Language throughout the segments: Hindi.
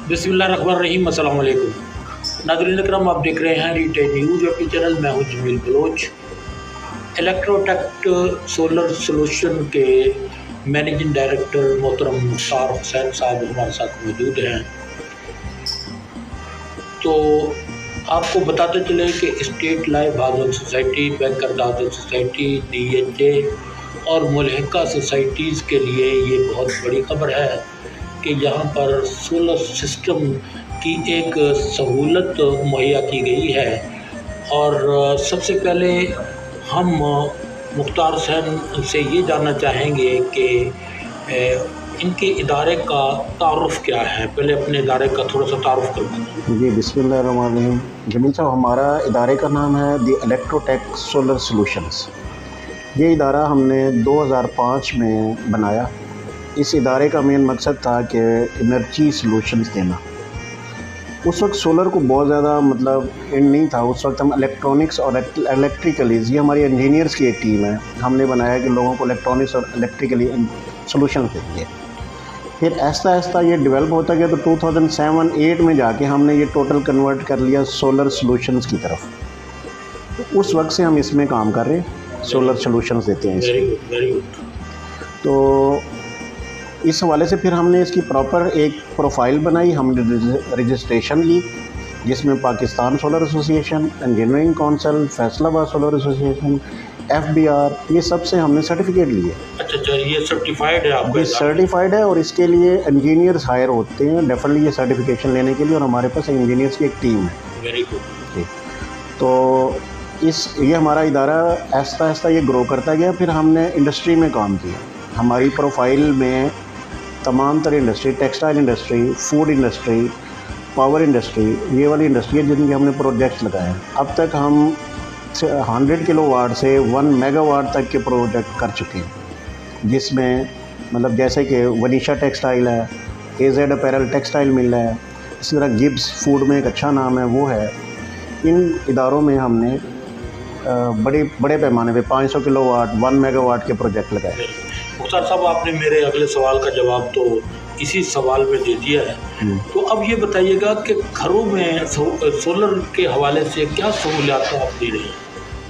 बिस्मिल्लाहिर्रहमानिर्रहीम। अस्सलाम वालेकुम नाज़रीन अकरम, आप देख रहे हैं रिटेल न्यूज़ यूपी चैनल। मैं हूं जमील बलोच। इलेक्ट्रोटेक्ट सोलर सोल्यूशन के मैनेजिंग डायरेक्टर मोहतरम मुख्तार हुसैन साहब हमारे साथ मौजूद हैं। तो आपको बताते चले कि state life housing society, banker housing society, DHA और मुल्हिका सोसाइटीज़ के लिए ये बहुत बड़ी खबर है कि यहाँ पर सोलर सिस्टम की एक सहूलत मुहैया की गई है। और सबसे पहले हम मुख्तार हुसैन से ये जानना चाहेंगे कि इनके इदारे का तारुफ क्या है। पहले अपने इदारे का थोड़ा सा तारुफ करवाएं। जी, बिस्मिल्लाहिर्रहमानिर्रहीम। जमील साहब, हमारा इदारे का नाम है दी इलेक्ट्रोटेक सोलर सॉल्यूशंस। ये इदारा हमने 2005 में बनाया। इस इदारे का मेन मकसद था कि एनर्जी सॉल्यूशंस देना। उस वक्त सोलर को बहुत ज़्यादा नहीं था। उस वक्त हम इलेक्ट्रॉनिक्स और इलेक्ट्रिकलीज़, ये हमारी इंजीनियर्स की एक टीम है, हमने बनाया कि लोगों को इलेक्ट्रॉनिक्स और इलेक्ट्रिकली सॉल्यूशन देंगे। फिर ऐसा ऐसा ये डेवलप होता गया, तो 2007-8 में जाके हमने ये टोटल कन्वर्ट कर लिया सोलर सॉल्यूशंस की तरफ। तो उस वक्त से हम इसमें काम कर रहे हैं, सोलर सॉल्यूशंस देते हैं इसमें। Very good. तो इस हवाले से फिर हमने इसकी प्रॉपर एक प्रोफाइल बनाई, हमने रजिस्ट्रेशन ली, जिसमें Pakistan solar association, engineering council, Faisalabad solar association, FBR, ये सब से हमने सर्टिफिकेट लिए। अच्छा, ये सर्टिफाइड है आपका? ये सर्टिफाइड है और इसके लिए इंजीनियर्स हायर होते हैं डेफिनेटली ये सर्टिफिकेशन लेने के लिए, और हमारे पास इंजीनियर्स की एक टीम है। Very good. तो ये हमारा इदारा आहिस्ता आहिस्ता ये ग्रो करता गया। फिर हमने इंडस्ट्री में काम किया। हमारी प्रोफाइल में तमाम तरह industry, textile industry, food industry, power industry, ये वाली इंडस्ट्री है जिनके हमने प्रोजेक्ट्स लगाए हैं। अब तक हम 100 किलोवाट से 1 मेगावाट तक के प्रोजेक्ट कर चुके हैं, जिसमें जैसे कि वनीशा टेक्सटाइल है, AZ अपैरल टेक्सटाइल मिल है, इसी तरह गिब्स फूड में एक अच्छा नाम है वो है। इन इदारों में हमने बड़े पैमाने पे 500 किलोवाट 1 मेगावाट के प्रोजेक्ट लगाए। मुख्तार साहब, आपने मेरे अगले सवाल का जवाब तो इसी सवाल में दे दिया है। तो अब ये बताइएगा कि घरों में सोलर के हवाले से क्या सहूलियात आप दे रहे हैं?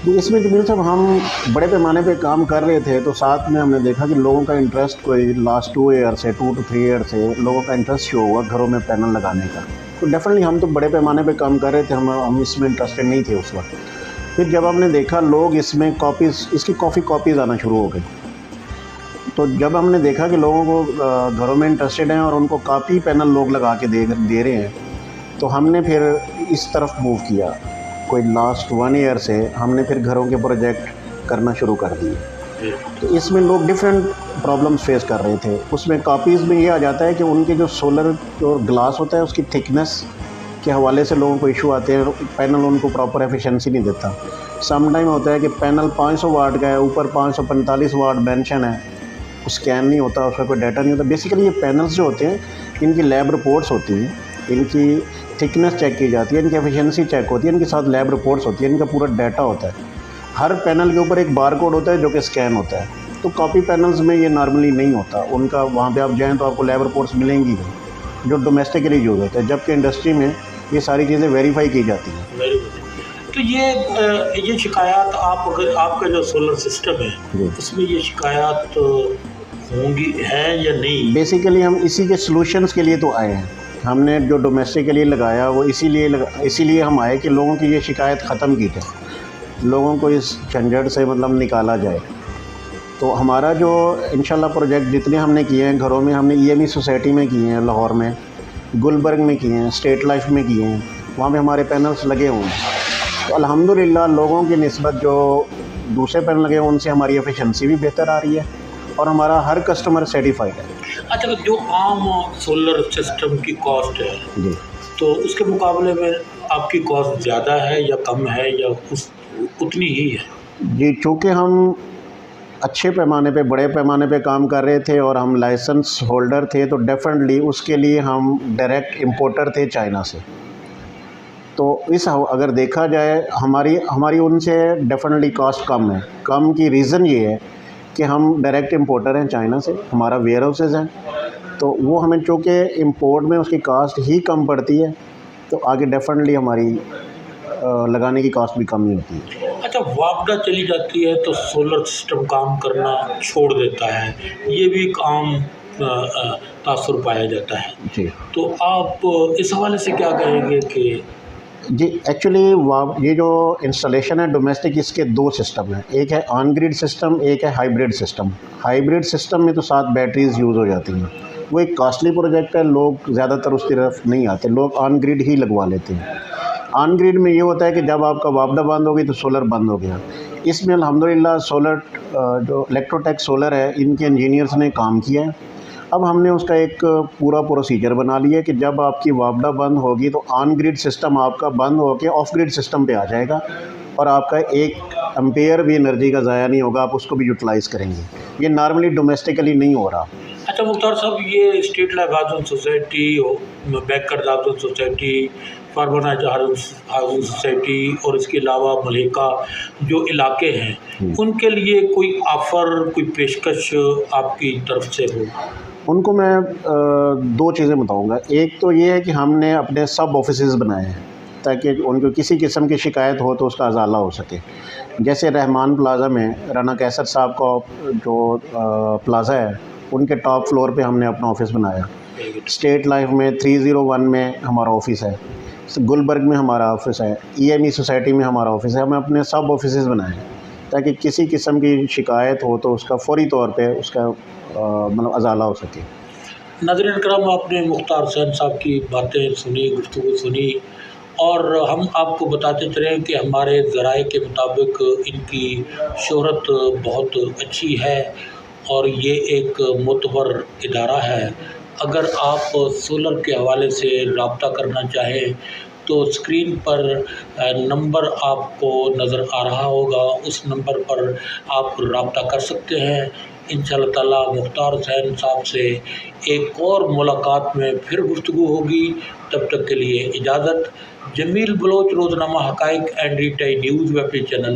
तो इसमें जमील साहब, हम बड़े पैमाने पे काम कर रहे थे, तो साथ में हमने देखा कि लोगों का इंटरेस्ट कोई लास्ट 2 ईयर से 2 to 3 ईयर से लोगों का इंटरेस्ट शो हुआ घरों में पैनल लगाने का। तो डेफिनेटली हम तो बड़े पैमाने पे काम कर रहे थे, हम इसमें इंटरेस्टेड नहीं थे उस वक्त। फिर जब हमने देखा लोग इसमें इसकी कॉपीज़ आना शुरू हो गई, तो जब हमने देखा कि लोगों को घरों में इंटरेस्टेड हैं और उनको कॉपी पैनल लोग लगा के दे रहे हैं, तो हमने फिर इस तरफ मूव किया। कोई लास्ट 1 ईयर से हमने फिर घरों के प्रोजेक्ट करना शुरू कर दिए। तो इसमें लोग डिफरेंट प्रॉब्लम्स फेस कर रहे थे। उसमें कॉपीज़ में ये आ जाता है कि उनके जो सोलर जो ग्लास होता है उसकी थिकनेस के हवाले से लोगों को इशू आते हैं, पैनल उनको प्रॉपर एफिशिएंसी नहीं देता। सम टाइम होता है कि पैनल 500 वाट का है, ऊपर 545 वाट मेंशन है, स्कैन नहीं होता, उसका कोई डाटा नहीं होता। बेसिकली ये पैनल्स जो होते हैं, इनकी लैब रिपोर्ट्स होती हैं, इनकी थिकनेस चेक की जाती है, इनकी एफिशिएंसी चेक होती है, इनके साथ लैब रिपोर्ट्स होती है, इनका पूरा डाटा होता है। हर पैनल के ऊपर एक बार कोड होता है जो कि स्कैन होता है। तो कॉपी पैनल्स में ये नॉर्मली नहीं होता, उनका वहाँ पे आप जाएँ तो आपको लैब रिपोर्ट्स मिलेंगी नहीं, जो डोमेस्टिकली यूज़ होता है, जबकि इंडस्ट्री में ये सारी चीज़ें वेरीफाई की जाती हैं। तो ये शिकायत अगर आपका जो सोलर सिस्टम है उसमें ये शिकायत होंगी है या नहीं? बेसिकली हम इसी के सॉल्यूशंस के लिए तो आए हैं। हमने जो डोमेस्टिक के लिए लगाया वो इसीलिए हम आए कि लोगों की ये शिकायत ख़त्म की जाए, लोगों को इस झंझट से निकाला जाए। तो हमारा जो इंशाल्लाह प्रोजेक्ट जितने हमने किए हैं घरों में, हमने EME सोसाइटी में किए हैं, लाहौर में, गुलबर्ग में किए हैं, स्टेट लाइफ में किए हैं, वहाँ पे हमारे पैनल्स लगे हुए हैं। तो अल्हम्दुलिल्लाह लोगों की निस्बत जो दूसरे पैनल लगे हैं उनसे हमारी एफिशिएंसी भी बेहतर आ रही है और हमारा हर कस्टमर सेटिस्फाइड है। अच्छा, जो आम सोलर सिस्टम की कॉस्ट है जी, तो उसके मुकाबले में आपकी कॉस्ट ज़्यादा है या कम है या उतनी ही है? जी, चूँकि हम अच्छे पैमाने पे, बड़े पैमाने पे काम कर रहे थे और हम लाइसेंस होल्डर थे, तो डेफिनेटली उसके लिए हम डायरेक्ट इंपोर्टर थे चाइना से। तो अगर देखा जाए हमारी उनसे डेफिनेटली कॉस्ट कम है। कम की रीज़न ये है कि हम डायरेक्ट इंपोर्टर हैं चाइना से, हमारा वेयर हाउसेज़ हैं, तो वो हमें चूँकि इम्पोर्ट में उसकी कास्ट ही कम पड़ती है, तो आगे डेफिनेटली हमारी लगाने की कास्ट भी कम ही होती है। अच्छा, आपदा चली जाती है तो सोलर सिस्टम काम करना छोड़ देता है, ये भी एक आम तासुर पाया जाता है। जी तो आप इस हवाले से क्या कहेंगे कि जी, एक्चुअली ये जो इंस्टॉलेशन है डोमेस्टिक, इसके दो सिस्टम हैं, एक है ऑन ग्रिड सिस्टम, एक है हाइब्रिड सिस्टम। हाइब्रिड सिस्टम में तो 7 बैटरीज यूज़ हो जाती हैं, वो एक कॉस्टली प्रोजेक्ट है, लोग ज़्यादातर उसकी तरफ नहीं आते, लोग ऑन ग्रिड ही लगवा लेते हैं। ऑन ग्रिड में ये होता है कि जब आपका वापडा बंद हो गई तो सोलर बंद हो गया। इसमें अल्हम्दुलिल्लाह सोलर जो इलेक्ट्रोटेक सोलर है, इनके इंजीनियर्स ने काम किया है। अब हमने उसका एक पूरा प्रोसीजर बना लिया है कि जब आपकी वापडा बंद होगी तो ऑन ग्रिड सिस्टम आपका बंद होकर ऑफ ग्रिड सिस्टम पे आ जाएगा और आपका 1 एम्पेयर भी एनर्जी का ज़ाया नहीं होगा, आप उसको भी यूटिलाइज़ करेंगे। ये नॉर्मली डोमेस्टिकली नहीं हो रहा। अच्छा मुख्तार साहब, ये स्टेट लाइफ हाउसिंग सोसाइटी, बैकर हाउसिंग सोसाइटी, फार्मोनाइज हाउसिंग सोसाइटी और इसके अलावा मलेका जो इलाके हैं, उनके लिए कोई ऑफ़र, कोई पेशकश आपकी तरफ से हो? उनको मैं 2 चीज़ें बताऊंगा। एक तो ये है कि हमने अपने सब ऑफिसेज़ बनाए हैं ताकि उनको किसी किस्म की शिकायत हो तो उसका अजाला हो सके। जैसे रहमान प्लाज़ा में राना कैसर साहब का जो प्लाज़ा है, उनके टॉप फ्लोर पे हमने अपना ऑफ़िस बनाया। स्टेट लाइफ में 301 में हमारा ऑफ़िस है, गुलबर्ग में हमारा ऑफ़िस है, EME सोसाइटी में हमारा ऑफ़िस है। हमने अपने सब ऑफिसेज़ बनाए हैं ताकि किसी किस्म की शिकायत हो तो उसका फ़ौरी तौर पे उसका मतलब अजाला हो सके। नाज़रीन करम, आपने मुख्तार हुसैन साहब की बातें सुनी, गुफ्तगू सुनी, और हम आपको बताते चलें कि हमारे ज़राए के मुताबिक इनकी शोहरत बहुत अच्छी है और ये एक मोतबर इदारा है। अगर आप सोलर के हवाले से रब्ता करना चाहें तो स्क्रीन पर नंबर आपको नज़र आ रहा होगा, उस नंबर पर आप रब्ता कर सकते हैं। इंशाअल्लाह ताला मुख्तार हुसैन साहब से एक और मुलाकात में फिर गुफ्तगू होगी। तब तक के लिए इजाज़त। जमील बलोच, रोज़नामा हक़ाइक़ एंड रिटाई न्यूज़ वेब चैनल।